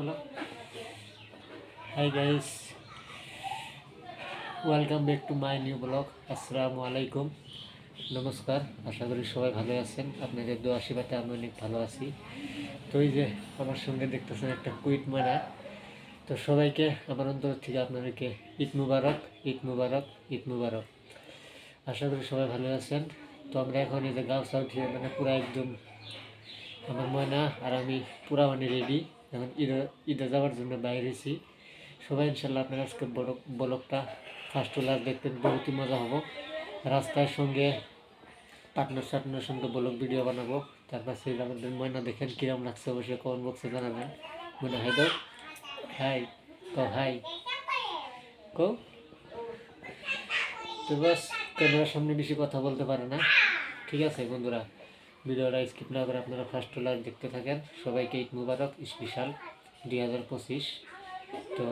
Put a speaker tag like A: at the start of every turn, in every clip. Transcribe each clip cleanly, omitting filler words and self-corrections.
A: হলো। Hi guys, welcome back to my new blog. আসসালামু আলাইকুম, নমস্কার। আশা করি সবাই ভালো আছেন। আপনাদের দোয়া আশীর্বাদে আমি অনেক ভালো আছি। তো এই যে আমার সঙ্গে দেখতেছেন একটা কুইট মারা। তো সবাইকে আমার অন্তর থেকে আপনাদেরকে ঈদ মুবারক, ঈদ মুবারক, ঈদ মুবারক। আশা করি সবাই ভালো আছেন। তো আমরা এখন এই যে গাছ উঠিয়ে মানে পুরা একদম আমার ময়না আর আমি পুরা মানে রেডি। এখন ঈদে যাওয়ার জন্য বাইরেছি। সবাই ইনশাল্লাহ আপনার আজকে ব্লগটা ফার্স্ট টু লাস্ট দেখতেন, বহুতই মজা হবো। রাস্তার সঙ্গে পার্টনার সঙ্গে ব্লগ ভিডিও বানাবো। তারপর সেই আমাদের ময়না দেখেন কিরম লাগছে, অবশ্যই কমেন্ট বক্সে জানাবেন। মনে হয় তো হাই হাই কো। তো বাস, ক্যামেরার সামনে বেশি কথা বলতে পারে না। ঠিক আছে বন্ধুরা, ভিডিওটা স্কিপ না করে আপনারা ফার্স্ট টু লাস্ট দেখতে থাকেন। সবাইকে ঈদ মুবারক স্পেশাল 2025। তো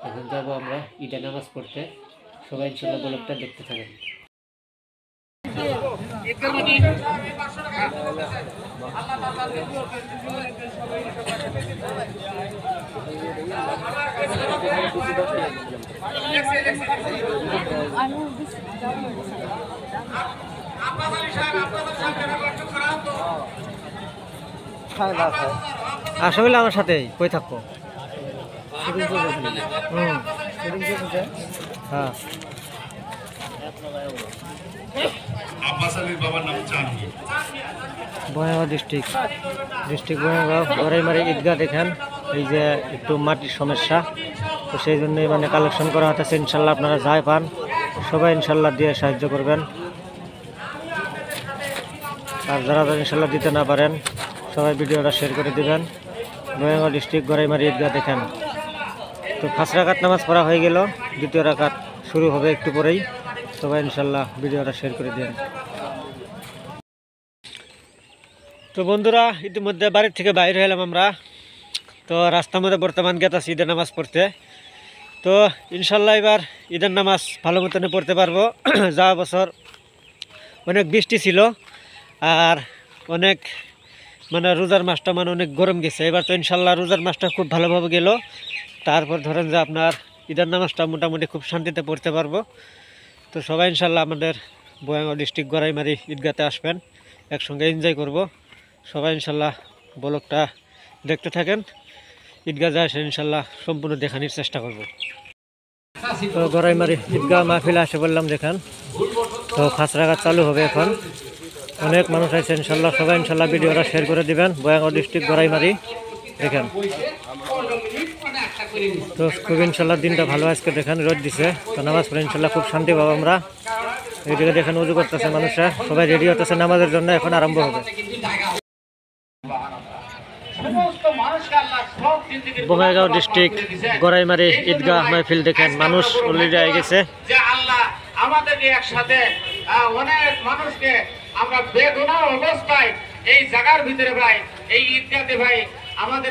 A: এখন যাবো আমরা ঈদের নামাজ পড়তে। সবাই ইনশাল্লাহ ব্লগটা দেখতে থাকেন। আসলে আমার সাথে কই থাকবো। হ্যাঁ, বঙ্গাইগাঁও ডিস্ট্রিক্ট বঙ্গাইগাঁও গড়াইমারি ঈদগাহ দেখেন। এই যে একটু মাটির সমস্যা, তো সেই জন্যই মানে কালেকশন করা হতেছে। ইনশাল্লাহ আপনারা যাই পান সবাই ইনশাল্লাহ দিয়ে সাহায্য করবেন। আর যারা ইনশাল্লাহ দিতে না পারেন সবাই ভিডিওটা শেয়ার করে দিবেন। বঙ্গাইগাঁও ডিস্ট্রিক্ট গড়াইমারি ঈদগাহ দেখেন। তো ফার্স্ট রাকাত নামাজ পড়া হয়ে গেল, দ্বিতীয় রাকাত শুরু হবে একটু পরেই। সবাই ইনশাল্লাহ ভিডিওটা শেয়ার করে দিন। তো বন্ধুরা, ইতিমধ্যে বাড়ির থেকে বাইরে হলাম আমরা। তো রাস্তার মধ্যে বর্তমান গেতাছি ঈদের নামাজ পড়তে। তো ইনশাল্লাহ এবার ঈদের নামাজ ভালো মতনে পড়তে পারবো। যাওয়া বছর অনেক বৃষ্টি ছিল আর অনেক মানে রোজার মাসটা মানে অনেক গরম গেছে। এবার তো ইনশাল্লাহ রোজার মাসটা খুব ভালোভাবে গেল। তারপর ধরেন যে আপনার ঈদের নামাজটা মোটামুটি খুব শান্তিতে পড়তে পারবো। তো সবাই ইনশাল্লাহ আমাদের বঙ্গাইগাঁও ডিস্ট্রিক্ট গড়াইমারি ঈদগাতে আসবেন, একসঙ্গে এনজয় করব। সবাই ইনশাল্লাহ ব্লগটা দেখতে থাকেন। ঈদগাহ যায় ইনশাল্লাহ সম্পূর্ণ দেখানোর চেষ্টা করব। তো গড়াইমারি ঈদগাহ মাহফিল আসে বললাম দেখেন। তো ফার্স্ট রাকাত চালু হবে এখন। অনেক মানুষ আছে ইনশাল্লাহ, সবাই ইনশাল্লাহ ভিডিওটা শেয়ার করে দিবেন। বঙ্গাইগাঁও ডিস্ট্রিক্ট গড়াইমারি দেখেন। তো খুব ইনশাল্লাহ দিনটা ভালো আজকে দেখেন, রোদ দিছে। তো নামাজ পড়ে ইনশাল্লাহ খুব শান্তি পাবো আমরা। এইদিকে দেখেন উজু করতেছে মানুষরা, সবাই রেডি হতেছে নামাজের জন্য, এখন আরম্ভ হবে। বঙ্গাইগাঁও ডিস্ট্রিক্ট গড়াইমারি ঈদগাহ মাহফিল দেখেন, মানুষ অলরেডি হয়ে গেছে।
B: আমাদের একসাথে অনেক মানুষকে আমরা বেগুনার অবস্থায় এই জায়গার ভিতরে ভাই, এই ঈদগাতে ভাই আমাদের